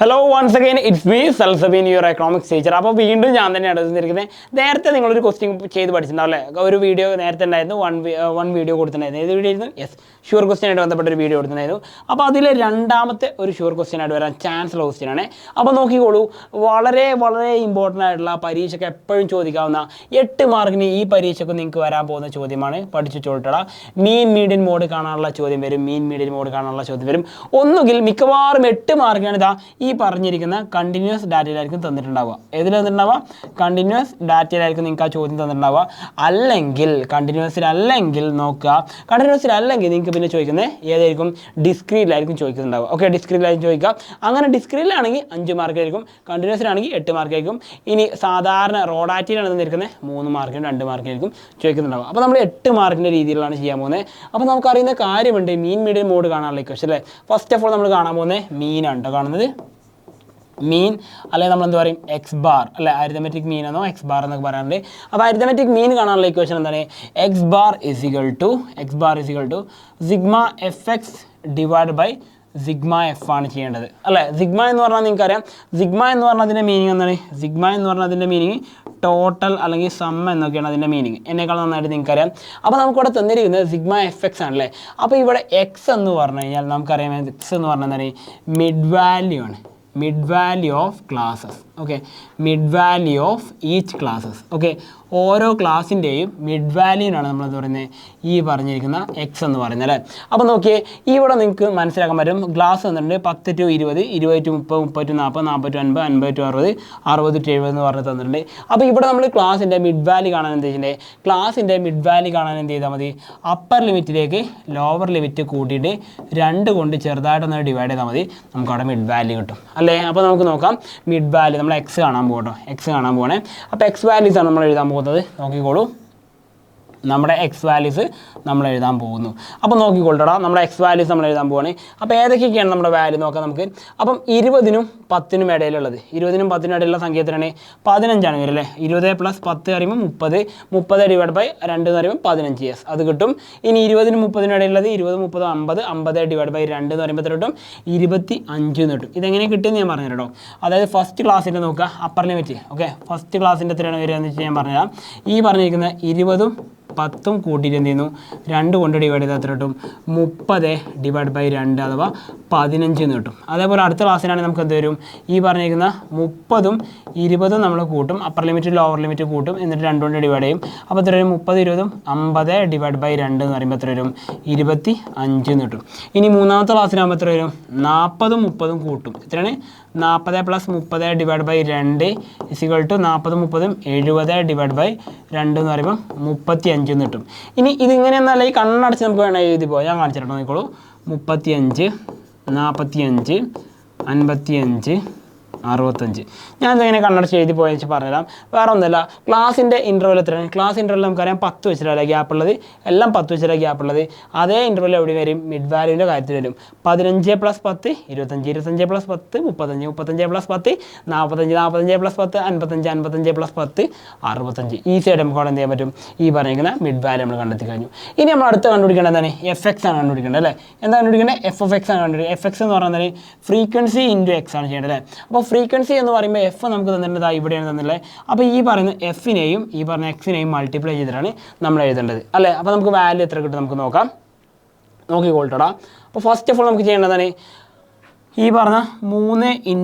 Hello once again it's me Salsabeen your economics teacher. അപ്പോൾ വീണ്ടും ഞാൻ തന്നെയാണ് എടുത്തിരിക്കുന്നത്. നേരത്തെ നിങ്ങളൊരു ക്വസ്റ്റ്യൻ ചെയ്ത് പഠിച്ചിട്ടുണ്ടാവും അല്ലേ? ഒരു വീഡിയോ നേരത്തെ ഉണ്ടായിരുന്നു, വൺ വീഡിയോ കൊടുത്തിട്ടുണ്ടായിരുന്നു. ഏത് വീഡിയോ ആയിരുന്നു? യെസ്, ഷുവർ ക്വസ്റ്റ്യനായിട്ട് ബന്ധപ്പെട്ട ഒരു വീഡിയോ കൊടുത്തിട്ടുണ്ടായിരുന്നു. അപ്പോൾ അതിൽ രണ്ടാമത്തെ ഒരു ഷുവർ ക്വസ്റ്റ്യനായിട്ട് വരാൻ ചാൻസ് ഉള്ള ക്വസ്റ്റ്യനാണ്. അപ്പോൾ നോക്കിക്കോളൂ, വളരെ വളരെ ഇമ്പോർട്ടൻ്റ് ആയിട്ടുള്ള പരീക്ഷയ്ക്ക് എപ്പോഴും ചോദിക്കാവുന്ന 8 മാർക്കിന് ഈ പരീക്ഷയ്ക്ക് നിങ്ങൾക്ക് വരാൻ പോകുന്ന ചോദ്യമാണ്. പഠിച്ചു ചോദിട്ടടാ. മീൻ മീഡിയൻ മോഡ് കാണാനുള്ള ചോദ്യം വരും. ഒന്നുകിൽ മിക്കവാറും 8 മാർക്കിനാണ് ഇതാ ഈ പറഞ്ഞിരിക്കുന്ന കണ്ടിന്യൂസ് ഡാറ്റയിലായിരിക്കും തന്നിട്ടുണ്ടാവുക. ഏതിൽ തന്നിട്ടുണ്ടാവുക? കണ്ടിന്യൂസ് ഡാറ്റയിലായിരിക്കും നിങ്ങൾക്ക് ആ ചോദ്യം തന്നിട്ടുണ്ടാവുക. അല്ലെങ്കിൽ കണ്ടിന്യൂസിലല്ലെങ്കിൽ നോക്കുക, കണ്ടിന്യൂസിലല്ലെങ്കിൽ നിങ്ങൾക്ക് പിന്നെ ചോദിക്കുന്നത് ഏതായിരിക്കും? ഡിസ്ക്രീറ്റിലായിരിക്കും ചോദിക്കുന്നുണ്ടാവുക. ഓക്കെ, ഡിസ്ക്രീറ്റിലായിരിക്കും ചോദിക്കുക. അങ്ങനെ ഡിസ്ക്രീറ്റിലാണെങ്കിൽ 5 മാർക്കായിരിക്കും, കണ്ടിന്യൂസിലാണെങ്കിൽ 8 മാർക്കായിരിക്കും. ഇനി സാധാരണ റോഡാറ്റിയിലാണ് തന്നിരിക്കുന്നത് 3 മാർക്കിനും 2 മാർക്കായിരിക്കും ചോദിക്കുന്നുണ്ടാവുക. അപ്പോൾ നമ്മൾ 8 മാർക്കിൻ്റെ രീതിയിലാണ് ചെയ്യാൻ പോകുന്നത്. അപ്പോൾ നമുക്കറിയുന്ന കാര്യമുണ്ട്, മീൻ മീഡിയൻ മോഡ് കാണാനുള്ള ക്വസ്റ്റ്യൻ അല്ലേ. ഫസ്റ്റ് ഓഫ് ഓൾ നമ്മൾ കാണാൻ പോകുന്നത് മീനാണ് കേട്ടോ കാണുന്നത്. മീൻ അല്ലെങ്കിൽ നമ്മൾ എന്താ പറയും? എക്സ് ബാർ അല്ലെ, അരിത്തമെറ്റിക് മീൻ എന്നോ എക്സ് ബാർ എന്നൊക്കെ പറയാറുണ്ട്. അപ്പോൾ അരിത്തമെറ്റിക് മീൻ കാണാനുള്ള ഇക്വേഷൻ എന്താണ്? X bar is equal to sigma F X divide by sigma F ആണ് ചെയ്യേണ്ടത് അല്ലേ. സിഗ്മ എന്ന് പറഞ്ഞാൽ നിങ്ങൾക്കറിയാം, സിഗ്മ എന്ന് പറഞ്ഞാൽ അതിൻ്റെ മീനിങ് എന്താണ്? സിഗ്മ എന്ന് പറഞ്ഞാൽ അതിൻ്റെ മീനിങ് ടോട്ടൽ അല്ലെങ്കിൽ സം എന്നൊക്കെയാണ് അതിൻ്റെ മീനിങ്. എന്നേക്കാൾ നന്നായിട്ട് നിങ്ങൾക്കറിയാം. അപ്പോൾ നമുക്കിവിടെ തന്നിരിക്കുന്നത് സിഗ്മ എഫ് എക്സ് ആണല്ലേ. അപ്പോൾ ഇവിടെ എക്സ് എന്ന് പറഞ്ഞു കഴിഞ്ഞാൽ നമുക്കറിയാം, എക്സ് എന്ന് പറഞ്ഞാൽ എന്താണ്? മിഡ് വാല്യൂ ആണ്, mid value of classes. Okay, mid value of each classes. Okay, ഓരോ ക്ലാസ്സിൻ്റെയും മിഡ് വാല്യൂനാണ് നമ്മളെന്ന് പറയുന്നത് ഈ പറഞ്ഞിരിക്കുന്ന എക്സ് എന്ന് പറയുന്നത് അല്ലേ. അപ്പോൾ നോക്കിയേ, ഇവിടെ നിങ്ങൾക്ക് മനസ്സിലാക്കാൻ പറ്റും, ക്ലാസ് തന്നിട്ടുണ്ട് 10 to 20, 20 to 30, 30 to 40, 40 to 50, 50 to 60, 60 to 70 എന്ന് പറഞ്ഞ് തന്നിട്ടുണ്ട്. അപ്പോൾ ഇവിടെ നമ്മൾ ക്ലാസ്സിൻ്റെ മിഡ് വാല്യൂ കാണാൻ എന്ത് ചെയ്തിട്ടുണ്ട്? ക്ലാസ്സിൻ്റെ മിഡ് വാല്യൂ കാണാൻ എന്ത് ചെയ്താൽ മതി? അപ്പർ ലിമിറ്റിലേക്ക് ലോവർ ലിമിറ്റ് കൂട്ടിയിട്ട് 2 കൊണ്ട് ചെറുതായിട്ടൊന്ന് ഡിവൈഡ് ചെയ്താൽ മതി, നമുക്ക് അവിടെ മിഡ് വാല്യൂ കിട്ടും അല്ലേ. അപ്പോൾ നമുക്ക് നോക്കാം, മിഡ് വാല്യൂ നമ്മൾ എക്സ് കാണാൻ പോകട്ടോ, എക്സ് കാണാൻ പോകണേ. അപ്പോൾ എക്സ് വാല്യൂസ് ആണ് നമ്മൾ എഴുതാൻ പോകുന്നത്. നോക്കിക്കോളൂ, നമ്മുടെ എക്സ് വാല്യൂസ് നമ്മൾ എഴുതാൻ പോകുന്നു. അപ്പോൾ നോക്കിക്കൊള്ളടാ, നമ്മുടെ എക്സ് വാല്യൂസ് നമ്മൾ എഴുതാൻ പോവാണ്. അപ്പോൾ ഏതൊക്കെയാണ് നമ്മുടെ വാല്യൂ നോക്കാം നമുക്ക്. അപ്പം 20നും 10നും ഇടയിലുള്ളത്, 20നും 10നും ഇടയിലുള്ള സംഖ്യ എത്രയാണ്? 15 വരും അല്ലേ. 20 + 10 പറയുമ്പോൾ 30, 30 ഡിവൈഡ് ബൈ 2 എന്ന് പറയുമ്പോൾ 15. യെസ്, അത് കിട്ടും. ഇനി 20നും 30നും ഇടയിലുള്ളത് 20, 30, 50, 50 ഡിവൈഡ് ബൈ 2 എന്ന് പറയുമ്പോൾ എത്ര കിട്ടും? 25 എന്ന് കിട്ടും. ഇതെങ്ങനെ കിട്ടുമെന്ന് ഞാൻ പറഞ്ഞുതരാം കേട്ടോ. അതായത് ഫസ്റ്റ് ക്ലാസ്സിൻ്റെ നോക്കുക, അപ്പർ ലിമിറ്റ്. ഓക്കെ, ഫസ്റ്റ് ക്ലാസ്സിൻ്റെ എത്രയാണ് വരിക എന്ന് വെച്ചാൽ ഞാൻ പറഞ്ഞുതരാം. ഈ പറഞ്ഞിരിക്കുന്ന 20ഉം 10ഉം കൂട്ടിയിട്ട് എന്ത് ചെയ്യുന്നു? 2 കൊണ്ട് ഡിവൈഡ് ചെയ്താൽ എത്ര കിട്ടും? 30 ഡിവൈഡ് ബൈ 2 അഥവാ 15 എന്ന് കിട്ടും. അതേപോലെ അടുത്ത ക്ലാസ്സിനാണെങ്കിൽ നമുക്ക് എന്ത് വരും? ഈ പറഞ്ഞിരിക്കുന്ന 30ഉം 20ഉം നമ്മൾ കൂട്ടും, അപ്പർ ലിമിറ്റ് ലോവർ ലിമിറ്റ് കൂട്ടും, എന്നിട്ട് 2 കൊണ്ട് ഡിവൈഡ് ചെയ്യും. അപ്പോൾ എത്ര വരും? 30, 20ഉം 50 ഡിവൈഡ് ബൈ 2 എന്ന് പറയുമ്പോൾ എത്ര വരും? 25 എന്ന് കിട്ടും. ഇനി മൂന്നാമത്തെ ക്ലാസ്സിനാകുമ്പോൾ എത്ര വരും? 40ഉം 30ഉം കൂട്ടും. എത്രയാണ്? 40 + 30 ഡിവൈഡ് ബൈ 2 ഇസിക്വൽ ടു 40ഉം 30ഉം 70 ഡിവൈഡ് ബൈ 2 എന്ന് പറയുമ്പോൾ 35 എന്ന് കിട്ടും. ഇനി ഇതിങ്ങനെയൊന്നല്ല, ഈ കണ്ണടച്ച് നമുക്ക് വേണം എഴുതി പോകാം. ഞാൻ കാണിച്ചിട്ടോ, നോക്കിക്കോളൂ. 35, 45, 55, 65. ഞാൻ ഇങ്ങനെ കണ്ണടച്ച് എഴുതി പോയെന്ന് വെച്ചാൽ പറഞ്ഞുതരാം. വേറെ ഒന്നുമില്ല, ക്ലാസ്സിൻ്റെ ഇൻ്റർവൽ എത്രയാണ്? ക്ലാസ് ഇൻ്റർവൽ നമുക്കറിയാം 10 വെച്ചിട്ടല്ല ഗ്യാപ്പുള്ളത്, എല്ലാം 10 വെച്ചിട്ടാണ് ഗ്യാപ്പുള്ളത്. അതേ ഇൻ്റർവൽ എവിടെ വരും? മിഡ് വാല്യൂവിൻ്റെ കാര്യത്തിൽ വരും. 15 + 10 25, 25 + 10 35, 35 + 10 45, 45 + 10 55, 55 + 10 65. ഈസിയായിട്ട് നമുക്ക് അവിടെ എന്ത് ചെയ്യാൻ പറ്റും? ഈ പറഞ്ഞിരിക്കുന്ന മിഡ് വാല്യൂ നമ്മൾ കണ്ടെത്തി കഴിഞ്ഞു. ഇനി നമ്മൾ അടുത്ത് കണ്ടുപിടിക്കേണ്ടത് എന്താണ്? എഫ് എക്സ് ആണ് കണ്ടുപിടിക്കേണ്ടത് അല്ലേ. എന്താ കണ്ടുപിടിക്കേണ്ടത്? എഫ് ഓഫ് എക്സ് ആണ് കണ്ടുപിടിക്കുക. എഫ് എക്സ് എന്ന് പറയുന്നത് ഫ്രീക്വൻസി ഇൻറ്റു എക്സ് ആണ് ചെയ്യേണ്ടത് അല്ലേ. അപ്പോൾ ഫ്രീക്വൻസി എന്ന് പറയുമ്പോൾ എഫ് നമുക്ക് തന്നിട്ടുണ്ട്, ഇവിടെയാണ് തന്നിട്ടുള്ളത്. അപ്പോൾ ഈ പറയുന്ന എഫിനെയും ഈ പറഞ്ഞ എക്സിനെയും മൾട്ടിപ്ലൈ ചെയ്തിട്ടാണ് നമ്മൾ എഴുതേണ്ടത് അല്ലേ. അപ്പോൾ നമുക്ക് വാല്യൂ എത്ര കിട്ടും നമുക്ക് നോക്കാം. നോക്കിക്കോൾട്ടടാ. അപ്പോൾ ഫസ്റ്റ് ഓഫ് ഓൾ നമുക്ക് ചെയ്യേണ്ടതാണ് ഈ പറഞ്ഞ 3 ×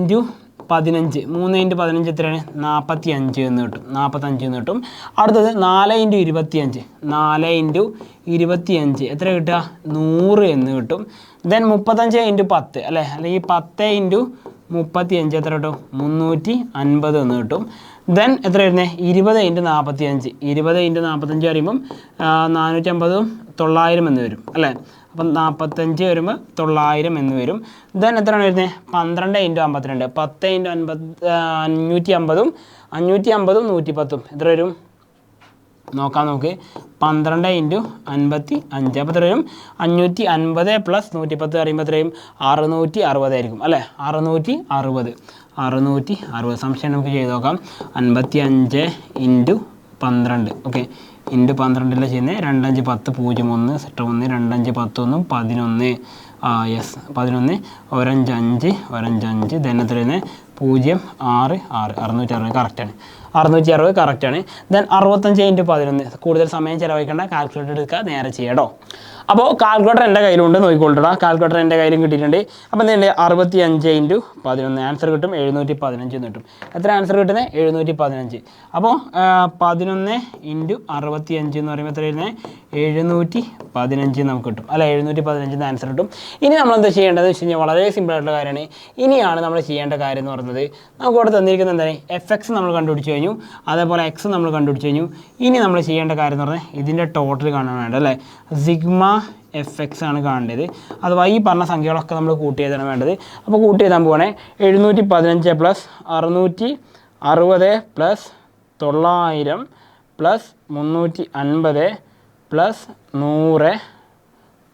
15, 3 × 15 എത്രയാണ്? 45 എന്ന് കിട്ടും, 45 എന്ന് കിട്ടും. അടുത്തത് 4 × 25, 4 × 25 എത്ര കിട്ടുക? 100 എന്ന് കിട്ടും. ദെൻ 35 × 10 അല്ലേ, അല്ലെങ്കിൽ 10 × 35 എത്ര കിട്ടും? 350 എന്ന് കിട്ടും. ദെൻ എത്ര വരുന്നത്? 20 × 45, 20 × 45 പറയുമ്പം 450ഉം 900 എന്ന് വരും അല്ലേ. അപ്പം 45 വരുമ്പോൾ 900 എന്ന് വരും. ദെൻ എത്രയാണ് വരുന്നത്? 12 × 52, 10 × 550ഉം 550ഉം 110ഉം എത്ര വരും? നോക്കാം നമുക്ക്. 12 × 55 അപ്പോൾ എത്ര വരും? 550 + 110 പറയുമ്പോൾ എത്രയും? 660 ആയിരിക്കും അല്ലേ. 660 സംശയം നമുക്ക് ചെയ്ത് നോക്കാം. 55 × 12. ഓക്കെ, × 12 ചെയ്യുന്നത് 2 5 10 0 1 1 2 5 10 1 11 യെസ് 11 ഒരഞ്ച് 5 ഒരഞ്ച് 5 ദെൻ എത്ര വരുന്നത് 0 6 6 660 കറക്റ്റാണ് 660 കറക്റ്റാണ്. ദെൻ 65 × 11 കൂടുതൽ സമയം ചിലവഴിക്കേണ്ട കാൽക്കുലേറ്റർ എടുക്കുക നേരെ ചെയ്യട്ടോ. അപ്പോൾ കാൽക്കുലേറ്റർ എൻ്റെ കയ്യിലുണ്ട് നോക്കിക്കൊണ്ടിടാം. കാൽക്കുലേറ്റർ എൻ്റെ കയ്യിലും കിട്ടിയിട്ടുണ്ട്. അപ്പോൾ എന്തുണ്ട് 65 × 11 ആൻസർ കിട്ടും 715 എന്ന് കിട്ടും. എത്ര ആൻസർ കിട്ടുന്നത് 715. അപ്പോൾ 11 × 65 എന്ന് പറയുമ്പോൾ എത്ര വരുന്നത് 715 നമുക്ക് കിട്ടും അല്ല 715 ആൻസർ കിട്ടും. ഇനി നമ്മൾ എന്താ ചെയ്യേണ്ടതെന്ന് വെച്ച് കഴിഞ്ഞാൽ വളരെ സിമ്പിളായിട്ടുള്ള കാര്യമാണ്. ഇനിയാണ് നമ്മൾ ചെയ്യേണ്ട കാര്യം എന്ന് പറയുന്നത് നമുക്ക് ഇവിടെ തന്നിരിക്കുന്നത് എന്താണ് FX നമ്മൾ കണ്ടുപിടിച്ച് കഴിഞ്ഞു, അതേപോലെ X നമ്മൾ കണ്ടുപിടിച്ച് കഴിഞ്ഞു. ഇനി നമ്മൾ ചെയ്യേണ്ട കാര്യം എന്ന് പറഞ്ഞാൽ ഇതിൻ്റെ ടോട്ടൽ കാണാൻ വേണ്ടത് അല്ലേ സിഗ്മ FX ആണ് കാണേണ്ടത്. അഥവാ ഈ പറഞ്ഞ സംഖ്യകളൊക്കെ നമ്മൾ കൂട്ടി എഴുതാണ് വേണ്ടത്. അപ്പോൾ കൂട്ടി എഴുതാൻ പോകണേ 715 + 660 + 900 + 350 + 100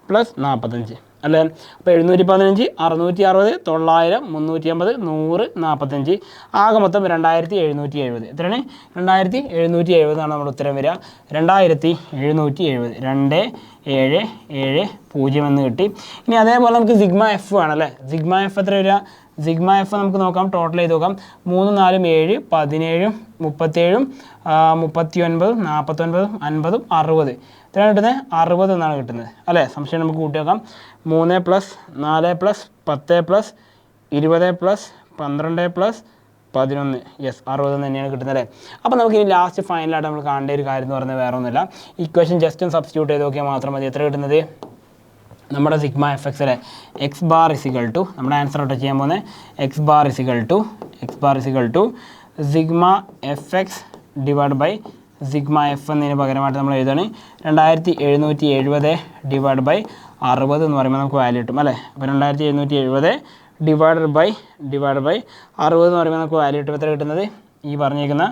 + 45 അല്ലേ. അപ്പോൾ 715 660 900 350 100 45 ആകെ മൊത്തം 2770. എത്രയാണ് 2770 ആണ് നമ്മുടെ ഉത്തരം വരിക. 2770 2770 എന്ന് കിട്ടി. ഇനി അതേപോലെ നമുക്ക് സിഗ്മ F വേണമല്ലേ. സിഗ്മ F എത്ര വരിക സിഗ്മ F നമുക്ക് നോക്കാം ടോട്ടൽ ചെയ്ത് നോക്കാം 3 4 7 17 37 39 49 50 60 എത്രയാണ് കിട്ടുന്നത് 60 എന്നാണ് കിട്ടുന്നത് അല്ലേ. സംശയം നമുക്ക് കൂട്ടി നോക്കാം 3 + 4 + 10 + 20 + 12 + 11 യെസ് 60 തന്നെയാണ് കിട്ടുന്നത് അല്ലേ. അപ്പോൾ നമുക്ക് ഇനി ലാസ്റ്റ് ഫൈനലായിട്ട് നമ്മൾ കാണേണ്ട ഒരു കാര്യം എന്ന് പറയുന്നത് വേറെ ഒന്നുമില്ല. ഇക്വേഷൻ ജസ്റ്റ് ഒന്ന് സബ്സ്റ്റിറ്റ്യൂട്ട് ചെയ്ത് നോക്കിയാൽ മാത്രം മതി. എത്ര കിട്ടുന്നത് നമ്മുടെ സിഗ്മ FX അല്ലേ X ബാർ = നമ്മുടെ ആൻസർ ഔട്ട് ചെയ്യാൻ പോകുന്നത് X bar = sigma FX / sigma F എന്നതിന് പകരമായിട്ട് നമ്മൾ എഴുതാണ് 2770 / 60 എന്ന് പറയുമ്പോൾ നമുക്ക് വാല്യൂ കിട്ടും അല്ലേ. അപ്പോൾ 2770 / 60 എന്ന് പറയുമ്പോൾ നമുക്ക് വാല്യൂ കിട്ടും. എത്ര കിട്ടുന്നത് ഈ പറഞ്ഞിരിക്കുന്ന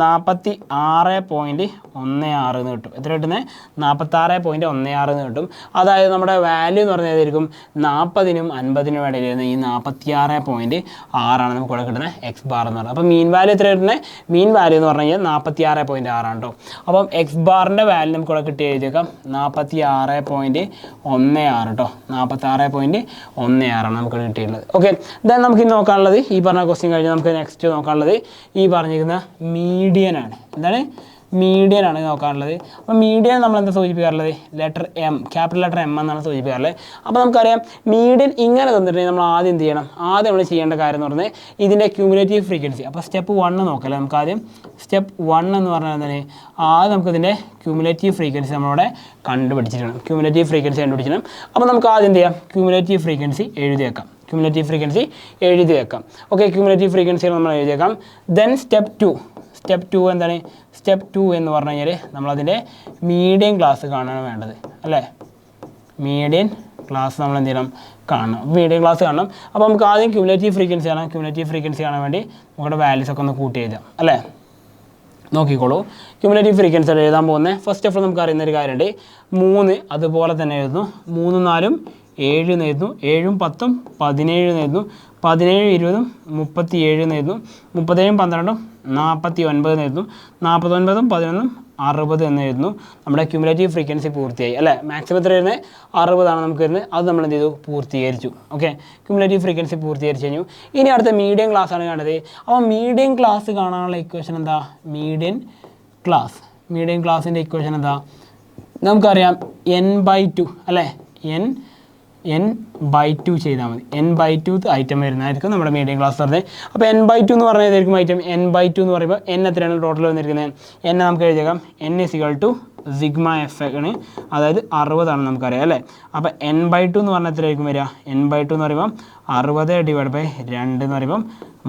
46.16 എന്ന് കിട്ടും. എത്ര കിട്ടുന്നത് 46.16 എന്ന് കിട്ടും. അതായത് നമ്മുടെ വാല്യൂ എന്ന് പറഞ്ഞാൽ ഏതായിരിക്കും 40നും 50നും ഇടയിൽ ഈ 46.6 ആണ് നമുക്ക് ഇവിടെ കിട്ടുന്നത് X ബാർ എന്ന് പറയുന്നത്. അപ്പോൾ മീൻ വാല്യൂ എത്ര കിട്ടുന്നത് മീൻ വാല്യൂ എന്ന് പറഞ്ഞു കഴിഞ്ഞാൽ 46.6 ആണ് കേട്ടോ. അപ്പം X ബാറിൻ്റെ വാല്യൂ നമുക്ക് ഇവിടെ കിട്ടി എഴുതിയേക്കാം 46.16 കേട്ടോ 46.16 ആണ് നമുക്ക് കിട്ടിയിട്ടുള്ളത്. ഓക്കെ ദെൻ നമുക്ക് ഇനി നോക്കാനുള്ളത് ഈ പറഞ്ഞ ക്വസ്റ്റ്യൻ കഴിഞ്ഞാൽ നമുക്ക് നെക്സ്റ്റ് നോക്കാനുള്ളത് ഈ പറഞ്ഞിരിക്കുന്ന മീഡിയൻ ആണ്. എന്താണ് മീഡിയൻ ആണ് നോക്കാനുള്ളത്. അപ്പോൾ മീഡിയൻ നമ്മൾ എന്താ സൂചിപ്പിക്കാറുള്ളത് letter M capital letter M എന്നാണ് സൂചിപ്പിക്കാറുള്ളത്. അപ്പോൾ നമുക്കറിയാം മീഡിയൻ ഇങ്ങനെ തന്നിട്ടുണ്ടെങ്കിൽ നമ്മൾ ആദ്യം എന്ത് ചെയ്യണം ആദ്യം നമ്മൾ ചെയ്യേണ്ട കാര്യം എന്ന് പറഞ്ഞാൽ ഇതിൻ്റെ ക്യൂമുലേറ്റീവ് ഫ്രീക്വൻസി. അപ്പോൾ സ്റ്റെപ്പ് 1 നോക്കല്ലേ നമുക്ക് ആദ്യം സ്റ്റെപ്പ് 1 എന്ന് പറഞ്ഞാൽ എന്താണ് ആദ്യം നമുക്കിതിൻ്റെ ക്യൂമുലേറ്റീവ് ഫ്രീക്വൻസി നമ്മളിവിടെ കണ്ടുപിടിച്ചിരിക്കണം. ക്യൂമുലേറ്റീവ് ഫ്രീക്വൻസി കണ്ടുപിടിക്കണം. അപ്പോൾ നമുക്ക് ആദ്യം എന്ത് ചെയ്യാം ക്യൂമുലേറ്റീവ് ഫ്രീക്വൻസി എഴുതി വെക്കാം. ഓക്കെ ക്യൂമുലേറ്റീവ് ഫ്രീക്വൻസികൾ നമ്മൾ എഴുതിയേക്കാം. ദെൻ സ്റ്റെപ്പ് 2 എന്താണ് സ്റ്റെപ്പ് 2 എന്ന് പറഞ്ഞു കഴിഞ്ഞാൽ നമ്മളതിൻ്റെ മീഡിയൻ ക്ലാസ് കാണാൻ വേണ്ടത് അല്ലേ. മീഡിയൻ ക്ലാസ് നമ്മൾ എന്ത് ചെയ്യണം കാണണം മീഡിയൻ ക്ലാസ് കാണണം. അപ്പോൾ നമുക്ക് ആദ്യം ക്യൂമുലേറ്റീവ് ഫ്രീക്വൻസി കാണാം. ക്യൂമുലേറ്റീവ് ഫ്രീക്വൻസി കാണാൻ വേണ്ടി നമ്മുടെ വാല്യൂസ് ഒക്കെ ഒന്ന് കൂട്ടി എഴുതാം അല്ലേ. നോക്കിക്കോളൂ ക്യൂമുലേറ്റീവ് ഫ്രീക്വൻസി എഴുതാൻ പോകുന്നത് ഫസ്റ്റ് ഓഫ് ഓൾ നമുക്ക് അറിയുന്നൊരു കാര്യമുണ്ട് 3 അതുപോലെ തന്നെ എഴുതുന്നു 3 4 7 എഴുതുന്നു 7 10 17 എഴുതുന്നു 17 20 37 എഴുതുന്നു 37 12 49 എഴുതുന്നു 49 11 60 എന്ന് എഴുതുന്നു. നമ്മുടെ ക്യൂമുലേറ്റീവ് ഫ്രീക്വൻസി പൂർത്തിയായി അല്ലേ. മാക്സിമം എത്ര വരുന്നത് 60 ആണ് നമുക്ക് വരുന്നത്. അത് നമ്മൾ എന്ത് ചെയ്തു പൂർത്തീകരിച്ചു. ഓക്കെ ക്യൂമുലേറ്റീവ് ഫ്രീക്വൻസി പൂർത്തീകരിച്ച് കഴിഞ്ഞു. ഇനി അടുത്ത മീഡിയം ക്ലാസ് ആണ് കാണുന്നത്. അപ്പോൾ മീഡിയം ക്ലാസ് കാണാനുള്ള ഇക്വേഷൻ എന്താ മീഡിയൻ ക്ലാസിൻ്റെ ഇക്വേഷൻ എന്താ നമുക്കറിയാം n/2 അല്ലേ. n/2 ചെയ്താൽ മതി. n/2 ഐറ്റം വരുന്നതായിരിക്കും നമ്മുടെ മീഡിയം ക്ലാസ് പറഞ്ഞത്. അപ്പോൾ n/2 എന്ന് പറഞ്ഞാൽ ഏതായിരിക്കും ഐറ്റം n/2 എന്ന് പറയുമ്പോൾ n എത്രയാണ് ടോട്ടൽ വന്നിരിക്കുന്നത് n നമുക്ക് എഴുതിയേക്കാം n = സിഗ്മ F ആണ്. അതായത് 60 ആണ് നമുക്കറിയാം അല്ലേ. അപ്പോൾ n/2 എന്ന് പറഞ്ഞാൽ എത്രയായിരിക്കും വരിക n/2 എന്ന് പറയുമ്പോൾ 60 / 2 എന്ന് പറയുമ്പോൾ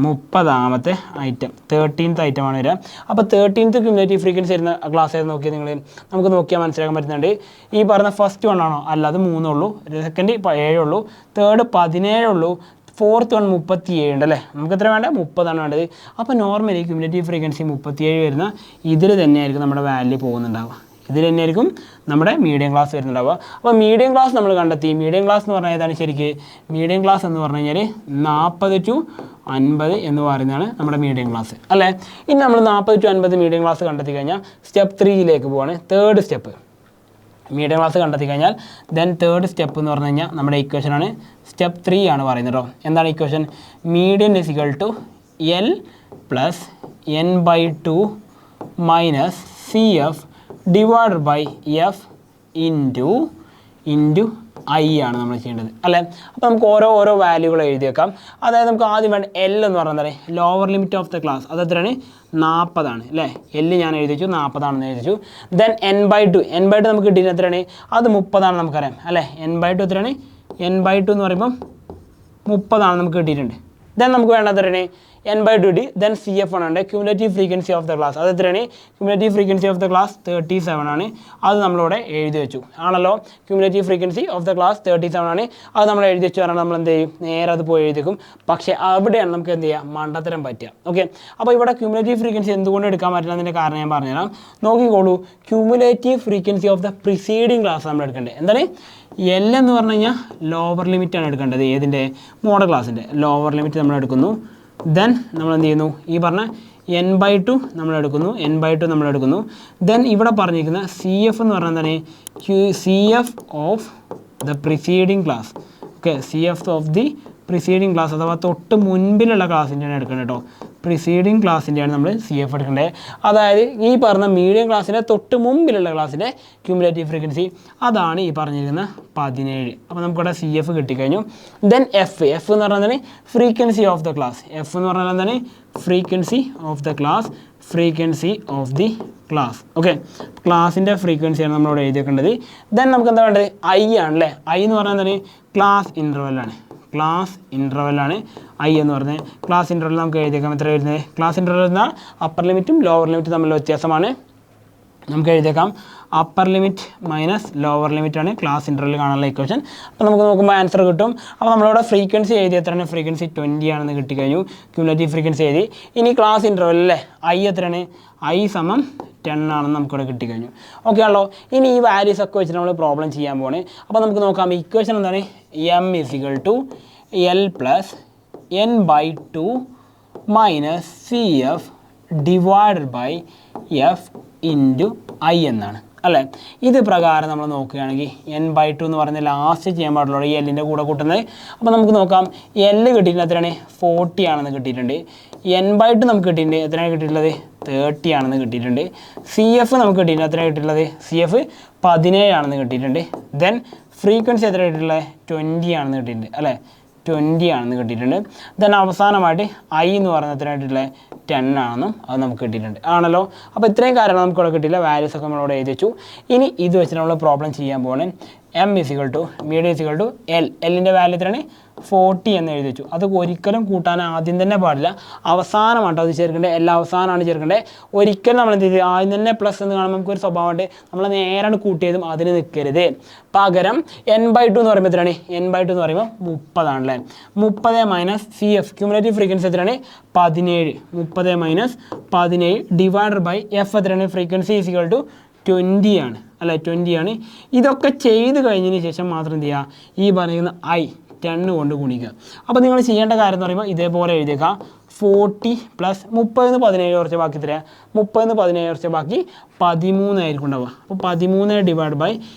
30ാമത്തെ ഐറ്റം 13th ഐറ്റമാണ് വരിക. അപ്പോൾ 13th ക്യൂമുലേറ്റീവ് ഫ്രീക്വൻസി വരുന്ന ക്ലാസ് ആയിരുന്നു നോക്കിയാൽ നിങ്ങൾ നമുക്ക് നോക്കിയാൽ മനസ്സിലാക്കാൻ പറ്റുന്നുണ്ട്. ഈ പറഞ്ഞ ഫസ്റ്റ് 1 ആണോ അല്ല അത് 3 ഉള്ളൂ. സെക്കൻഡ് 7 ഉള്ളൂ. തേർഡ് 17 ഉള്ളൂ. ഫോർത്ത് 1 37 ഉണ്ട് അല്ലേ. നമുക്ക് എത്ര വേണ്ട 30 ആണ് വേണ്ടത്. അപ്പോൾ നോർമലി ക്യൂമുലേറ്റീവ് ഫ്രീക്വൻസി 37 വരുന്ന ഇതിൽ തന്നെയായിരിക്കും നമ്മുടെ വാല്യൂ പോകുന്നുണ്ടാവുക. ഇതിൽ തന്നെയായിരിക്കും നമ്മുടെ മീഡിയം ക്ലാസ് വരുന്നുണ്ടാവുക. അപ്പോൾ മീഡിയം ക്ലാസ് നമ്മൾ കണ്ടെത്തി. മീഡിയം ക്ലാസ് എന്ന് പറഞ്ഞാൽ ഏതാണ് ശരിക്ക് മീഡിയം ക്ലാസ് എന്ന് പറഞ്ഞു കഴിഞ്ഞാൽ 40 to 50 എന്ന് പറയുന്നതാണ് നമ്മുടെ മീഡിയം ക്ലാസ് അല്ലേ. ഇനി നമ്മൾ 40 to 50 മീഡിയം ക്ലാസ് കണ്ടെത്തി കഴിഞ്ഞാൽ സ്റ്റെപ്പ് 3യിലേക്ക് പോവാണ്. തേർഡ് സ്റ്റെപ്പ് മീഡിയം ക്ലാസ് കണ്ടെത്തി കഴിഞ്ഞാൽ ദെൻ തേർഡ് സ്റ്റെപ്പ് എന്ന് പറഞ്ഞു കഴിഞ്ഞാൽ നമ്മുടെ ഇക്വേഷനാണ് സ്റ്റെപ്പ് 3 ആണ് പറയുന്നത് കേട്ടോ. എന്താണ് equation? Median is equal to L plus N by 2 minus C F divide by F into I ആണ് നമ്മൾ ചെയ്യേണ്ടത് അല്ലേ. അപ്പോൾ നമുക്ക് ഓരോ വാല്യൂകൾ എഴുതി വെക്കാം. അതായത് നമുക്ക് ആദ്യം വേണ്ട എൽ എന്ന് പറഞ്ഞാൽ lower limit of the class അത് എത്രയാണ്? 40 ആണ് അല്ലേ. എൽ ഞാൻ എഴുതി വെച്ചു 40 ആണെന്ന് എഴുതി വെച്ചു. ദെൻ എൻ ബൈ ടു നമുക്ക് കിട്ടിയത് എത്രയാണ്? അത് 30 ആണ് നമുക്കറിയാം അല്ലേ. എൻ ബൈ ടു എത്രയാണ്? എൻ ബൈ ടു എന്ന് പറയുമ്പോൾ 30 ആണ് നമുക്ക് കിട്ടിയിട്ടുണ്ട്. ദെൻ നമുക്ക് വേണ്ടത് എത്രയാണ്? N by 2 D. Then C F ആണ് cumulative frequency of the class അത് എത്രയാണ്? Cumulative frequency of the class 37 ആണ്. അത് നമ്മളിവിടെ എഴുതി വെച്ചു ആണല്ലോ. Cumulative frequency of the class 37 ആണ്. അത് നമ്മൾ എഴുതി വെച്ചു പറഞ്ഞാൽ നമ്മൾ എന്ത് ചെയ്യും? നേരെ അത് പോയി എഴുതിക്കും. പക്ഷേ അവിടെയാണ് നമുക്ക് എന്ത് ചെയ്യുക? മണ്ടത്തരം പറ്റുക. ഓക്കെ, അപ്പോൾ ഇവിടെ ക്യൂമുലേറ്റീവ് ഫ്രീക്വൻസി എന്തുകൊണ്ട് എടുക്കാൻ പറ്റില്ല എന്നതിൻ്റെ കാരണം ഞാൻ പറഞ്ഞുതരാം. നോക്കിക്കോളൂ, cumulative frequency of the preceding class നമ്മൾ എടുക്കേണ്ടത് എന്താണ്? എൽ എന്ന് പറഞ്ഞു കഴിഞ്ഞാൽ ലോവർ ലിമിറ്റാണ് എടുക്കേണ്ടത്. ഏതിൻ്റെ? മോഡൽ ക്ലാസ്സിൻ്റെ ലോവർ ലിമിറ്റ് നമ്മൾ എടുക്കുന്നു. ദെൻ നമ്മൾ എന്ത് ചെയ്യുന്നു? ഈ പറഞ്ഞ എൻ ബൈ 2 നമ്മളെടുക്കുന്നു. ദെൻ ഇവിടെ പറഞ്ഞിരിക്കുന്ന സി എഫ് എന്ന് പറഞ്ഞാൽ എന്താണ്? C F of the preceding class. Okay, C F of the preceding class അഥവാ തൊട്ട് മുൻപിലുള്ള ക്ലാസ്സിൻ്റെയാണ് എടുക്കേണ്ടത് കേട്ടോ. പ്രിസീഡിങ് ക്ലാസ്സിൻ്റെയാണ് നമ്മൾ സി എഫ് എടുക്കേണ്ടത്. അതായത് ഈ പറഞ്ഞ മീഡിയം ക്ലാസ്സിൻ്റെ തൊട്ട് മുമ്പിലുള്ള ക്ലാസ്സിൻ്റെ ക്യൂമുലേറ്റീവ് ഫ്രീക്വൻസി അതാണ് ഈ പറഞ്ഞിരിക്കുന്ന 17. അപ്പോൾ നമുക്കിവിടെ സി എഫ് കിട്ടിക്കഴിഞ്ഞു. ദെൻ എഫ് എന്ന് പറഞ്ഞാൽ frequency of the class. F എന്ന് പറഞ്ഞാൽ എന്താണ്? Frequency of the class. Okay, ക്ലാസിൻ്റെ ഫ്രീക്വൻസിയാണ് നമ്മളിവിടെ എഴുതിയേക്കേണ്ടത്. ദെൻ നമുക്ക് എന്താ വേണ്ടത്? ഐ ആണല്ലേ. ഐ എന്ന് പറഞ്ഞാൽ എന്താണ്? ക്ലാസ് ഇൻ്റർവെല്ലാണ്. ഐ എന്ന് പറഞ്ഞത് ക്ലാസ് ഇൻ്റർവെൽ നമുക്ക് എഴുതിയേക്കാം. എത്ര വരുന്നത്? ക്ലാസ് ഇൻ്റർവെൽ എന്നാൽ അപ്പർ ലിമിറ്റും ലോവർ ലിമിറ്റും തമ്മിലുള്ള വ്യത്യാസമാണ്. നമുക്ക് എഴുതിയേക്കാം അപ്പർ ലിമിറ്റ് മൈനസ് ലോവർ ലിമിറ്റാണ് ക്ലാസ് ഇൻ്റർവെൽ കാണാനുള്ള ഇക്വേഷൻ. അപ്പോൾ നമുക്ക് നോക്കുമ്പോൾ ആൻസർ കിട്ടും. അപ്പോൾ നമ്മളിവിടെ ഫ്രീക്വൻസി എഴുതി എത്രയാണ്? ഫ്രീക്വൻസി 20 ആണെന്ന് കിട്ടിക്കഴിഞ്ഞു. ക്യൂമുലേറ്റീവ് ഫ്രീക്വൻസി എഴുതി. ഇനി ക്ലാസ് ഇൻ്റർവെൽ അല്ലേ, ഐ എത്രയാണ്? ഐ സമം 10 ആണെന്ന് നമുക്കിവിടെ കിട്ടിക്കഴിഞ്ഞു. ഓക്കെ ആണല്ലോ. ഇനി ഈ വാല്യൂസ് ഒക്കെ വെച്ചിട്ട് നമ്മൾ പ്രോബ്ലം ചെയ്യാൻ പോവാണ്. അപ്പോൾ നമുക്ക് നോക്കാം ഇക്വേഷൻ എന്താണ്? M is equal to L plus N by 2 minus C F divided by F into I എന്നാണ് അല്ലേ. ഇത് പ്രകാരം നമ്മൾ നോക്കുകയാണെങ്കിൽ എൻ ബൈ 2 എന്ന് പറഞ്ഞാൽ ലാസ്റ്റ് ചെയ്യാൻ പാടുള്ളൂ ഈ എല്ലിൻ്റെ കൂടെ കൂട്ടുന്നത്. അപ്പോൾ നമുക്ക് നോക്കാം. എല്ല് കിട്ടിയിട്ടുണ്ട് എത്രയാണ്? 40 ആണെന്ന് കിട്ടിയിട്ടുണ്ട്. എൻ ബൈ 2 നമുക്ക് കിട്ടിയിട്ടുണ്ട് എത്രയാണ് കിട്ടിയിട്ടുള്ളത്? 30 ആണെന്ന് കിട്ടിയിട്ടുണ്ട്. സി എഫ് നമുക്ക് കിട്ടിയിട്ടുണ്ട് എത്രയാണ് കിട്ടിയിട്ടുള്ളത്? സി എഫ് 17 ആണെന്ന് കിട്ടിയിട്ടുണ്ട്. ദെൻ ഫ്രീക്വൻസി എത്ര കിട്ടിയിട്ടുള്ളത്? 20 ആണെന്ന് കിട്ടിയിട്ടുണ്ട് അല്ലേ. 20 ആണെന്ന് കിട്ടിയിട്ടുണ്ട്. ദെൻ അവസാനമായിട്ട് ഐ എന്ന് പറയുന്നത് എത്ര കിട്ടിയിട്ടുള്ളത്? 10 ആണെന്നും അത് നമുക്ക് കിട്ടിയിട്ടുണ്ട് ആണല്ലോ. അപ്പോൾ ഇത്രയും കാര്യങ്ങൾ നമുക്കിവിടെ കിട്ടിയില്ല. വാല്യൂസ് ഒക്കെ നമ്മളിവിടെ എഴുതി വെച്ചു. ഇനി ഇത് വെച്ചിട്ട് നമ്മൾ പ്രോബ്ലം ചെയ്യാൻ പോകുന്നത് M is equal to median is equal to L. എല്ലിൻ്റെ വാല്യൂ എത്രയാണ്? 40 എന്ന് എഴുതി വെച്ചു. അത് ഒരിക്കലും കൂട്ടാൻ ആദ്യം തന്നെ പാടില്ല, അവസാനമാട്ടോ അത് ചേർക്കേണ്ടത്. എല്ലാം അവസാനമാണ് ചേർക്കേണ്ടത്. ഒരിക്കലും നമ്മൾ എന്ത് ചെയ്ത് ആദ്യം തന്നെ പ്ലസ് എന്ന് കാണുമ്പോൾ നമുക്കൊരു സ്വഭാവമുണ്ട്, നമ്മൾ നേരാണ് കൂട്ടിയതും അതിന് നിൽക്കരുത്. പകരം എൻ ബൈ 2 എന്ന് പറയുമ്പോൾ എത്രയാണ്? എൻ ബൈ 2 എന്ന് പറയുമ്പോൾ 30 ആണല്ലേ. 30 minus C F cumulative frequency എത്രയാണ്? 17. 30 മൈനസ് 17 ഡിവൈഡഡ് ബൈ എഫ് എത്രയാണ്? ഫ്രീക്വൻസി ഈസ് ഈക്വൽ ടു 20 ആണ് അല്ലേ. 20 ആണ്. ഇതൊക്കെ ചെയ്ത് കഴിഞ്ഞതിന് ശേഷം മാത്രം എന്ത് ചെയ്യുക? ഈ പറയുന്ന ഐ 10 കൊണ്ട് ഗുണിക്കുക. അപ്പോൾ നിങ്ങൾ ചെയ്യേണ്ട കാര്യം എന്ന് പറയുമ്പോൾ ഇതേപോലെ എഴുതിയേക്കാം. 40 പ്ലസ് 30 17 കുറച്ച് ബാക്കി തരാം. 30 17 കുറച്ച് ബാക്കി 13 ആയിരിക്കും ഉണ്ടാവുക. അപ്പോൾ 13 ഡിവൈഡ് ബൈ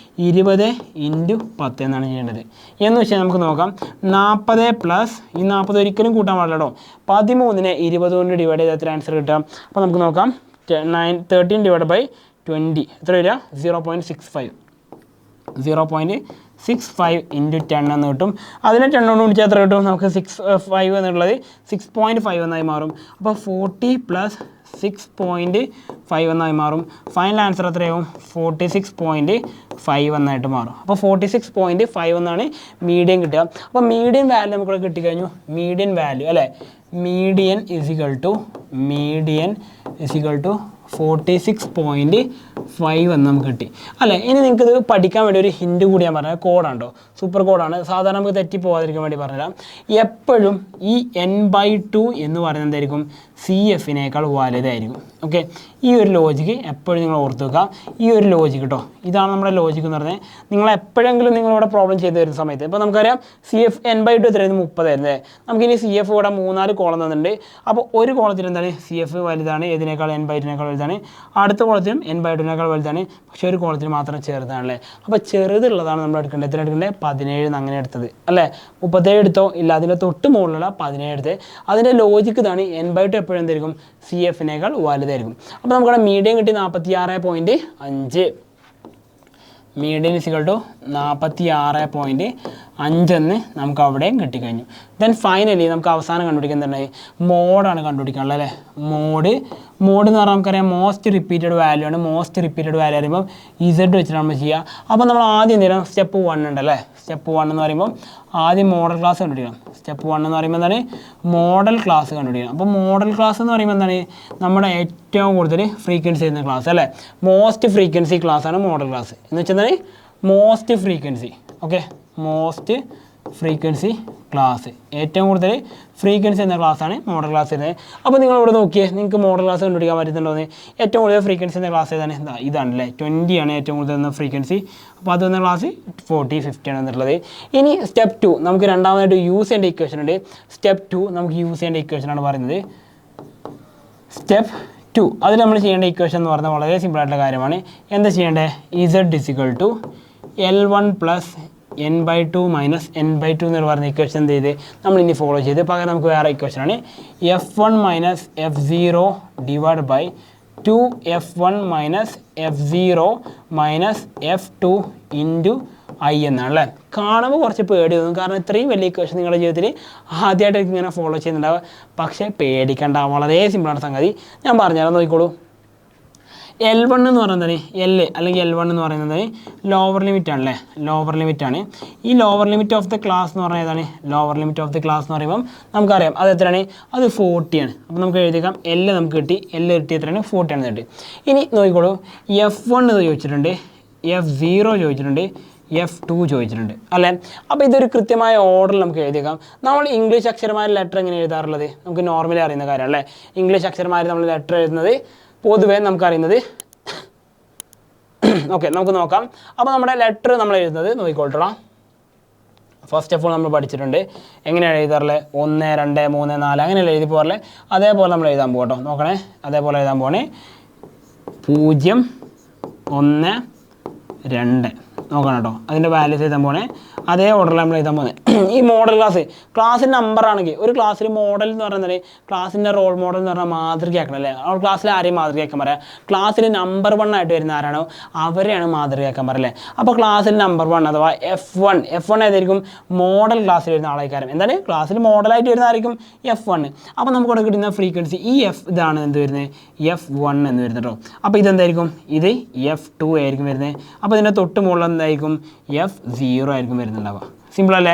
20 ഇൻറ്റു 10 എന്നാണ് ചെയ്യേണ്ടത്. എന്ന് വെച്ചാൽ നമുക്ക് നോക്കാം. 40 പ്ലസ് ഈ 40 ഒരിക്കലും കൂട്ടാൻ പാടില്ല കേട്ടോ. 13നെ 20 കൊണ്ട് ഡിവൈഡ് ചെയ്ത് എത്ര ആൻസർ കിട്ടാം? അപ്പോൾ നമുക്ക് നോക്കാം. 13 ഡിവൈഡ് ബൈ 20 എത്ര വരിക? 0.65. 0.65 ഇൻറ്റു 10 എന്ന് കിട്ടും. അതിനെ 10 കൊണ്ട് ഗുണിച്ചാൽ എത്ര കിട്ടും? നമുക്ക് 6.5 എന്നുള്ളത് 6.5 എന്നായി മാറും. അപ്പോൾ 40 പ്ലസ് 6.5 എന്നായി മാറും. ഫൈനൽ ആൻസർ എത്രയാവും? 46.5 എന്നായിട്ട് മാറും. അപ്പോൾ 46.5 എന്നാണ് മീഡിയൻ കിട്ടുക. അപ്പോൾ മീഡിയൻ വാല്യൂ നമുക്കിവിടെ കിട്ടിക്കഴിഞ്ഞു. മീഡിയൻ വാല്യൂ അല്ലേ, മീഡിയൻ ഇസിക്വൽ ടു 46.5 എന്ന് നമുക്ക് കിട്ടി അല്ലേ. ഇനി നിങ്ങൾക്കിത് പഠിക്കാൻ വേണ്ടി ഒരു ഹിൻറ്റ് കൂടി ഞാൻ പറഞ്ഞത് കോഡാണ് കേട്ടോ. സൂപ്പർ കോഡാണ്. സാധാരണ നമുക്ക് തെറ്റി പോകാതിരിക്കാൻ വേണ്ടി പറഞ്ഞുതരാം. എപ്പോഴും ഈ n/2 എന്ന് പറയുന്നത് എന്തായിരിക്കും? സി എഫിനേക്കാൾ വലുതായിരിക്കും. ഓക്കെ, ഈ ഒരു ലോജിക്ക് എപ്പോഴും നിങ്ങൾ ഓർത്ത് വെക്കുക. ഈ ഒരു ലോജിക്ക് കേട്ടോ, ഇതാണ് നമ്മുടെ ലോജിക്ക് എന്ന് പറഞ്ഞാൽ നിങ്ങൾ എപ്പോഴെങ്കിലും നിങ്ങളിവിടെ പ്രോബ്ലം ചെയ്ത് വരുന്ന സമയത്ത് ഇപ്പോൾ നമുക്കറിയാം സി എഫ് n/2 എത്രയായിരുന്നു 30 ആയിരുന്നേ. നമുക്കിനി സി എഫ് ഇവിടെ 3-4 കോളം തന്നിട്ടുണ്ട്. അപ്പോൾ ഒരു കോളത്തിൽ എന്താണ് സി എഫ് വലുതാണ്, ഇതിനേക്കാൾ n/2 വലുതാണ്, അടുത്ത കോളത്തിലും n/2 വലുതാണ്, പക്ഷേ ഒരു കോളത്തിൽ മാത്രം ചെറുതാണല്ലേ. അപ്പോൾ ചെറുതുള്ളതാണ് നമ്മൾ എടുക്കേണ്ടത്. എത്ര എടുക്കേണ്ടത്? 17 അങ്ങനെ എടുത്തത് അല്ലേ. 37 എടുത്തോ? ഇല്ല, അതിൻ്റെ തൊട്ട് മുകളിലുള്ള 17 എടുത്ത്. അതിൻ്റെ ലോജിക്ക് ഇതാണ്, n/2 എപ്പോഴും എന്തായിരിക്കും സി എഫിനേക്കാൾ വലുതായിരിക്കും. അപ്പോൾ നമുക്കവിടെ മീഡിയം കിട്ടി 46.5. മീഡിയം ഇസിക്വൽ ടു 46.5 എന്ന് നമുക്ക് അവിടെയും കിട്ടിക്കഴിഞ്ഞു. ദെൻ ഫൈനലി നമുക്ക് അവസാനം കണ്ടുപിടിക്കുന്നത് മോഡാണ് കണ്ടുപിടിക്കാനുള്ളത് അല്ലേ. മോഡ് എന്ന് പറഞ്ഞാൽ നമുക്കറിയാം മോസ്റ്റ് റിപ്പീറ്റഡ് വാല്യൂ ആണ്. മോസ്റ്റ് റിപ്പീറ്റഡ് വാല്യൂ പറയുമ്പോൾ ഇസഡ് വെച്ചിട്ട് നമ്മൾ ചെയ്യുക. അപ്പോൾ നമ്മൾ ആദ്യം എന്ത് ചെയ്യണം? സ്റ്റെപ്പ് 1 ഉണ്ടല്ലേ. സ്റ്റെപ്പ് 1 എന്ന് പറയുമ്പോൾ ആദ്യം മോഡൽ ക്ലാസ് കണ്ടുപിടിക്കണം. സ്റ്റെപ്പ് 1 എന്ന് പറയുമ്പോൾ എന്താണ്? മോഡൽ ക്ലാസ് കണ്ടുപിടിക്കണം. അപ്പോൾ മോഡൽ ക്ലാസ് എന്ന് പറയുമ്പോൾ എന്താണ്? നമ്മുടെ ഏറ്റവും കൂടുതൽ ഫ്രീക്വൻസി ചെയ്യുന്ന ക്ലാസ് അല്ലേ. മോസ്റ്റ് ഫ്രീക്വൻസി ക്ലാസ് ആണ് മോഡൽ ക്ലാസ് എന്ന് വെച്ചാൽ എന്താണ്? Most frequency. Okay, most frequency class, ഏറ്റവും കൂടുതൽ ഫ്രീക്വൻസി എന്ന ക്ലാസ്സാണ് മോഡൽ ക്ലാസ് വരുന്നത്. അപ്പോൾ നിങ്ങൾ ഇവിടെ നോക്കിയേ, നിങ്ങൾക്ക് മോഡൽ ക്ലാസ് കണ്ടുപിടിക്കാൻ പറ്റുന്നുണ്ടോന്ന്. ഏറ്റവും കൂടുതൽ ഫ്രീക്വൻസി എന്ന ക്ലാസ് ഏതാണ്? ഇതാണല്ലേ, 20 ആണ് ഏറ്റവും കൂടുതൽ എന്ന ഫ്രീക്വൻസി. അപ്പോൾ അത് വന്ന ക്ലാസ് 40, 50 ആണ് എന്നുള്ളത്. ഇനി സ്റ്റെപ്പ് 2 നമുക്ക് രണ്ടാമതായിട്ട് യൂസ് ചെയ്യേണ്ട ഇക്വേഷൻ ഉണ്ട്. സ്റ്റെപ്പ് 2 നമുക്ക് യൂസ് ചെയ്യേണ്ട ഇക്വേഷനാണ് പറയുന്നത്. സ്റ്റെപ്പ് 2 അതിൽ നമ്മൾ ചെയ്യേണ്ട ഇക്വേഷൻ എന്ന് പറഞ്ഞാൽ വളരെ സിമ്പിളായിട്ടുള്ള കാര്യമാണ്. എന്താ ചെയ്യേണ്ടത്? Z is equal to L1 plus n/2 minus n/2 എന്ന് പറയുന്ന ഇക്വേഷൻ എന്ത് ചെയ്ത് നമ്മൾ ഇനി ഫോളോ ചെയ്ത് പകരം നമുക്ക് വേറെ ഇക്വേഷനാണ് F1 minus F0 divide by 2F1 minus F0 minus F2 into I എന്നാണ് അല്ലേ. കാണുമ്പോൾ കുറച്ച് പേടി തോന്നും, കാരണം ഇത്രയും വലിയ ഇക്വേഷൻ നിങ്ങളുടെ ജീവിതത്തിൽ ആദ്യമായിട്ട് ഇങ്ങനെ ഫോളോ ചെയ്യുന്നുണ്ടാവുക. പക്ഷേ പേടിക്കണ്ട, വളരെ സിമ്പിളാണ് സംഗതി. ഞാൻ പറഞ്ഞുതരാം, നോക്കിക്കോളൂ. L1 എന്ന് പറയുന്നത് L അല്ലെങ്കിൽ L1 എന്ന് പറയുന്നത് ലോവർ ലിമിറ്റ് ആണല്ലേ. ലോവർ ലിമിറ്റ് ആണ്. ഈ lower limit of the class എന്ന് പറഞ്ഞാൽ ഏതാണ്? Lower limit of the class എന്ന് പറയുമ്പം നമുക്കറിയാം അത് എത്രയാണ്? അത് 40 ആണ്. അപ്പോൾ നമുക്ക് എഴുതിയേക്കാം L നമുക്ക് കിട്ടി. L കിട്ടി എത്രയാണ്? 40 ആണ് കിട്ടി. ഇനി നോക്കിക്കോളൂ, F1 ചോദിച്ചിട്ടുണ്ട്, F0 ചോദിച്ചിട്ടുണ്ട്, F2 ചോദിച്ചിട്ടുണ്ട് അല്ലേ. അപ്പോൾ ഇതൊരു കൃത്യമായ ഓർഡറിൽ നമുക്ക് എഴുതിയേക്കാം. നമ്മൾ ഇംഗ്ലീഷ് അക്ഷരമായ ലെറ്റർ എങ്ങനെ എഴുതാറുള്ളത് നമുക്ക് നോർമലി അറിയുന്ന കാര്യം അല്ലേ. ഇംഗ്ലീഷ് അക്ഷരമായി നമ്മൾ ലെറ്റർ എഴുതുന്നത് പൊതുവേ നമുക്കറിയുന്നത്. ഓക്കെ, നമുക്ക് നോക്കാം. അപ്പോൾ നമ്മുടെ ലെറ്റർ നമ്മൾ എഴുതുന്നത് നോക്കിക്കോളാം. ഫസ്റ്റ് ഓഫ് ഓൾ നമ്മൾ പഠിച്ചിട്ടുണ്ട് എങ്ങനെയാണ് എഴുതാറുള്ളത്. 1, 2, 3, 4 അങ്ങനെയല്ല എഴുതി പോകാറില്ലേ. അതേപോലെ നമ്മൾ എഴുതാൻ പോകട്ടോ. നോക്കണേ, അതേപോലെ എഴുതാൻ പോകണേ. 0, 1, 2 നോക്കണം കേട്ടോ. അതിൻ്റെ വാല്യൂസ് എഴുതാൻ പോകണേ. അതേ ഓർഡറിൽ നമ്മൾ എഴുതാൻ പോകുന്നത്. ഈ മോഡൽ ക്ലാസ്സിൻ്റെ നമ്പറാണെങ്കിൽ ഒരു ക്ലാസ്സിൽ മോഡൽ എന്ന് പറയുന്നത് ക്ലാസ്സിൻ്റെ റോൾ മോഡൽ എന്ന് പറഞ്ഞാൽ മാതൃകയാക്കണം അല്ലേ. ആ ക്ലാസ്സിൽ ആരെയും മാതൃകയാക്കാൻ പറയാം. ക്ലാസ്സിൽ നമ്പർ 1 ആയിട്ട് വരുന്ന ആരാണോ അവരെയാണ് മാതൃകയാക്കാൻ പറയല്ലേ. അപ്പോൾ ക്ലാസ്സിൽ നമ്പർ 1 അഥവാ F1 ഏതായിരിക്കും? മോഡൽ ക്ലാസ്സിൽ വരുന്ന ആളായിരിക്കും. എന്താണ്? ക്ലാസ്സിൽ മോഡലായിട്ട് വരുന്ന ആയിരിക്കും F1. അപ്പോൾ നമുക്കിവിടെ കിട്ടുന്ന ഫ്രീക്വൻസി ഈ ഇതാണ് എന്ത് വരുന്നത്? F1 എന്ന് വരുന്നത് കേട്ടോ. അപ്പോൾ ഇതെന്തായിരിക്കും? ഇത് F2 ആയിരിക്കും വരുന്നത്. അപ്പോൾ ഇതിൻ്റെ തൊട്ട് മുകളിൽ എന്തായിരിക്കും? F0 ആയിരിക്കും വരുന്നുണ്ടാവുക. സിമ്പിൾ അല്ലേ?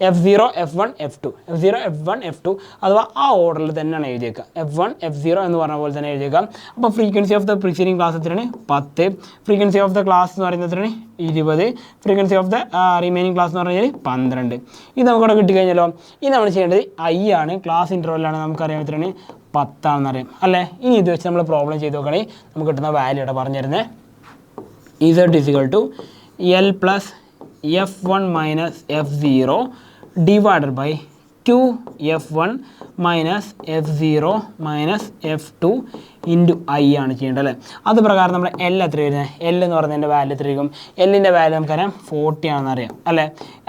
F0, F1, F2, F0, F1, F2 അഥവാ ആ ഓർഡറിൽ തന്നെയാണ് എഴുതിയേക്കുക. F1, F0 എന്ന് പറഞ്ഞ പോലെ തന്നെ എഴുതിയേക്കാം. അപ്പോൾ ഫ്രീക്വൻസി ഓഫ് ദ പ്രീസീഡിംഗ് ക്ലാസ് എത്രയാണ്? 10. ഫ്രീക്വൻസി ഓഫ് ദ ക്ലാസ് എന്ന് പറയുന്നത് എത്രയാണ്? 20. Frequency of the remaining class എന്ന് പറഞ്ഞാൽ 12. ഇത് നമുക്കിവിടെ കിട്ടിക്കഴിഞ്ഞാലോ. ഇനി നമ്മൾ ചെയ്യേണ്ടത് I ആണ്. ക്ലാസ് ഇൻ്റർവെല്ലാണ്. നമുക്കറിയാം എത്രയാണ്? 10 ആണെന്നറിയാം അല്ലേ. ഇനി ഇത് വെച്ച് നമ്മൾ പ്രോബ്ലം ചെയ്ത് നോക്കുകയാണെങ്കിൽ നമുക്ക് കിട്ടുന്ന വാല്യൂ ഇവിടെ പറഞ്ഞു തരുന്നത്. Z is equal to L plus F1 minus F0 divided by 2F1 minus F0 minus F2 into I ആണ് ചെയ്യേണ്ടത് അല്ലേ. അത് പ്രകാരം നമ്മുടെ L എത്ര വരുന്നത്? L എന്ന് പറയുന്നതിൻ്റെ വാല്യൂ എത്രയായിരിക്കും? Lൻ്റെ വാല്യൂ നമുക്കറിയാം 40 ആണെന്ന് അറിയാം അല്ലേ.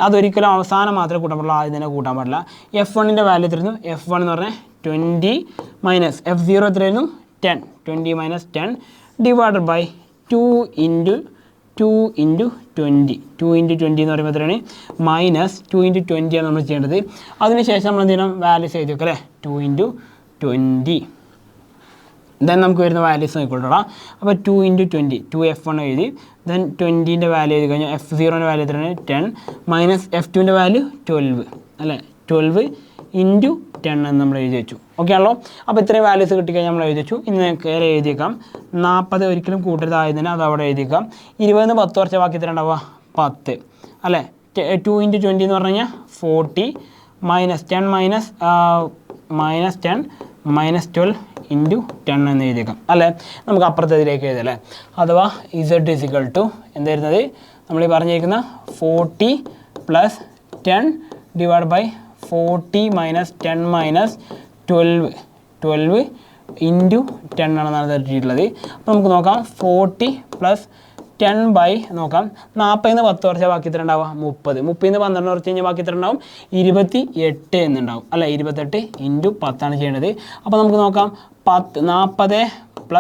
അതൊരിക്കലും അവസാനം മാത്രമേ കൂട്ടാൻ പാടുള്ളൂ, ആദ്യം തന്നെ കൂട്ടാൻ പാടില്ല. F1ൻ്റെ വാല്യൂ എത്രയായിരുന്നു? F1 എന്ന് പറഞ്ഞാൽ 20 മൈനസ് F0 എത്രയായിരുന്നു? 10. 20 minus 10 divided by 2 into 20. 2 into 20 എന്ന് പറയുമ്പോൾ എത്രയാണ്? മൈനസ് 2 ഇൻറ്റു 20 ആണ് നമ്മൾ ചെയ്യേണ്ടത്. അതിനുശേഷം നമ്മൾ എന്ത് ചെയ്യണം? വാല്യൂസ് എഴുതി വെക്കാം അല്ലേ. 2 ഇൻറ്റു 20 ദെൻ നമുക്ക് വരുന്ന വാല്യൂസ് നോക്കിക്കൊള്ളാം. അപ്പോൾ 2 ഇൻറ്റു 20 2F1 എഴുതി. ദെൻ 20ൻ്റെ വാല്യൂ എഴുതി കഴിഞ്ഞാൽ F0ൻ്റെ വാല്യൂ എത്രയാണ്? 10 മൈനസ് F2ൻ്റെ വാല്യൂ 12 അല്ലേ. 12 ഇൻറ്റു 10 എന്ന് നമ്മൾ എഴുതി വെച്ചു. ഓക്കെ ആണല്ലോ. അപ്പോൾ ഇത്രയും വാല്യൂസ് കിട്ടിക്കഴിഞ്ഞാൽ നമ്മൾ എഴുതി വെച്ചു. ഇനി കയറി എഴുതിയേക്കാം. 40 ഒരിക്കലും കൂട്ടരുതായതിന് അത് അവിടെ എഴുതിയേക്കാം. 20 10 കുറച്ച ബാക്കി എത്ര ഉണ്ടാവുക? 10 അല്ലേ. 2 ഇൻറ്റു 20 എന്ന് പറഞ്ഞു കഴിഞ്ഞാൽ 40 മൈനസ് 10 മൈനസ് 10 -12 ഇൻറ്റു 10 എന്ന് എഴുതിയേക്കാം അല്ലേ. നമുക്ക് അപ്പുറത്തതിലേക്ക് എഴുതാം അല്ലേ. അഥവാ Z ഈക്വൽ ടു എന്തായിരുന്നത് നമ്മൾ ഈ പറഞ്ഞിരിക്കുന്ന 40 + 10 ഡിവൈഡ് ബൈ 40 - 10 - 12 ഇൻറ്റു 10 ആണെന്നാണ് തട്ടിയിട്ടുള്ളത്. അപ്പോൾ നമുക്ക് നോക്കാം 40 + 10 നോക്കാം 40 10 കുറച്ചാൽ ബാക്കി എത്ര ഉണ്ടാവുക 30 30 12 കുറച്ച് കഴിഞ്ഞാൽ ബാക്കി എത്ര ഉണ്ടാവും 28 എന്നുണ്ടാവും അല്ല 28 ഇൻറ്റു 10 ചെയ്യേണ്ടത്. അപ്പോൾ നമുക്ക് നോക്കാം 40 +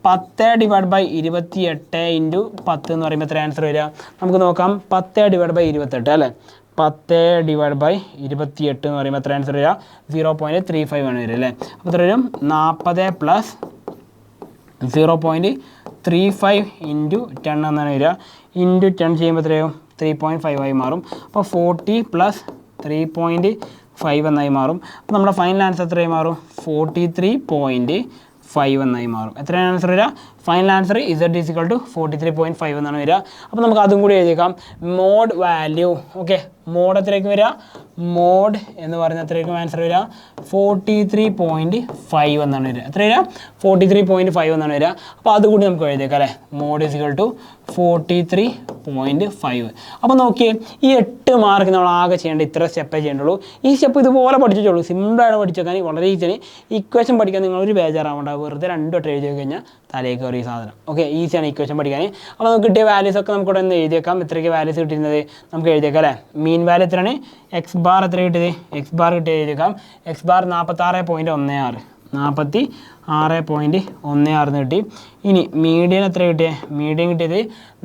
10 ഡിവൈഡ് ബൈ 28 ഇൻറ്റു 10 എന്ന് പറയുമ്പോൾ എത്ര ആൻസർ വരിക നമുക്ക് നോക്കാം 10 ഡിവൈഡ് ബൈ 28 അല്ലേ 10 ഡിവൈഡ് ബൈ 28 എന്ന് പറയുമ്പോൾ എത്ര ആൻസർ വരിക 0.35 ആണ് വരിക അല്ലേ. അപ്പോൾ എത്ര വരും 40 + 0.35 ഇൻറ്റു 10 എന്നാണ് വരിക ഇൻറ്റു 10 ചെയ്യുമ്പോൾ എത്രയാവും 3.5 ആയി മാറും. അപ്പോൾ 40 + 3.5 എന്നായി മാറും. അപ്പോൾ നമ്മുടെ ഫൈനൽ ആൻസർ എത്രയായി മാറും 43.5 എന്നായി മാറും. എത്രയാണ് ആൻസർ വരിക final answer Z equal to 43.5 എന്നാണ് വരിക. അപ്പോൾ നമുക്ക് അതും കൂടി എഴുതിയേക്കാം മോഡ് വാല്യൂ ഓക്കെ മോഡ് എത്രയൊക്കെ വരിക മോഡ് എന്ന് പറയുന്ന എത്രയൊക്കെ ആൻസർ വരിക 43.5 എന്നാണ് വരിക എത്ര വരിക 43.5 എന്നാണ് വരിക. അപ്പോൾ അതുകൂടി നമുക്ക് എഴുതിയേക്കാം അല്ലേ മോഡ് ഈക്വൽ ടു 43.5. അപ്പോൾ നോക്കിയേ ഈ 8 മാർക്ക് നമ്മൾ ആകെ ചെയ്യേണ്ട ഇത്ര സ്റ്റെപ്പേ ചെയ്യേണ്ടുള്ളൂ. ഈ സ്റ്റെപ്പ് ഇതുപോലെ പഠിച്ചോളൂ സിമ്പിളായിട്ട് പഠിച്ചേക്കാൻ വളരെ ഈസിയാണ്. ഇക്വേഷൻ പഠിക്കാൻ നിങ്ങളൊരു ബേജാറാവണ്ട വെറുതെ 2 വട്ടം എഴുതി കഴിഞ്ഞാൽ തലേക്ക് കയറി സാധനം ഓക്കെ ഈസിയാണ് ഇക്വേഷൻ പഠിക്കാൻ. അപ്പോൾ നമുക്ക് കിട്ടിയ വാല്യൂസ് ഒക്കെ നമുക്ക് ഇവിടെ ഒന്ന് എഴുതിയേക്കാം. എത്രയ്ക്ക് വാല്യൂസ് കിട്ടുന്നത് നമുക്ക് എഴുതിയേക്കാം അല്ലേ. മീൻ വാല്യൂ എത്രയാണ് X ബാർ എത്ര കിട്ടിയത് X ബാർ കിട്ടിയ എഴുതിയേക്കാം. X ബാർ 46.16 46.16 കിട്ടി. ഇനി മീഡിയൻ എത്ര കിട്ടിയത് മീഡിയൻ കിട്ടിയത്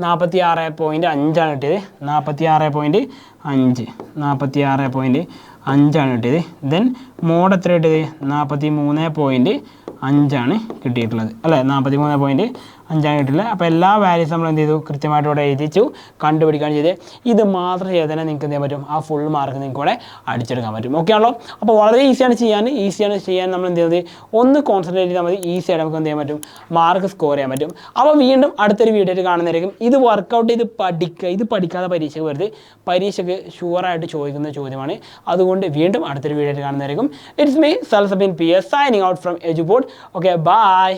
46.5 ആണ് കിട്ടിയത് 46.5 ആണ് കിട്ടിയത്. ദെൻ മോഡ് എത്ര കിട്ടിയത് 43.5 ആണ് കിട്ടിയിട്ടുള്ളത് അല്ലേ 43.5 5 കിട്ടില്ല. അപ്പോൾ എല്ലാ വാല്യൂസ് നമ്മൾ എന്ത് ചെയ്തു കൃത്യമായിട്ട് ഇവിടെ എഴുതിച്ചു കണ്ടുപിടിക്കുകയാണ് ചെയ്തത്. ഇത് മാത്രം ചെയ്താൽ തന്നെ നിങ്ങൾക്ക് എന്ത് ചെയ്യാൻ പറ്റും ആ ഫുൾ മാർക്ക് നിങ്ങൾക്ക് ഇവിടെ അടിച്ചെടുക്കാൻ പറ്റും ഓക്കെ ആണല്ലോ. അപ്പോൾ വളരെ ഈസിയാണ് ചെയ്യാൻ നമ്മൾ എന്ത് ചെയ്യുന്നത് ഒന്ന് കോൺസെൻട്രേറ്റ് ചെയ്താൽ മതി ഈസിയായിട്ട് നമുക്ക് എന്ത് ചെയ്യാൻ പറ്റും മാർക്ക് സ്കോർ ചെയ്യാൻ പറ്റും. അപ്പോൾ വീണ്ടും അടുത്തൊരു വീഡിയോയിൽ കാണുന്നതായിരിക്കും. ഇത് വർക്കൗട്ട് ചെയ്ത് പഠിക്കുക ഇത് പഠിക്കാതെ പരീക്ഷയ്ക്ക് വരുത് പരീക്ഷയ്ക്ക് ഷുവറായിട്ട് ചോദിക്കുന്ന ചോദ്യമാണ്. അതുകൊണ്ട് വീണ്ടും അടുത്തൊരു വീഡിയോയിൽ കാണുന്നതായിരിക്കും. It's me Salsabin PS signing out from Eduboard. Okay by.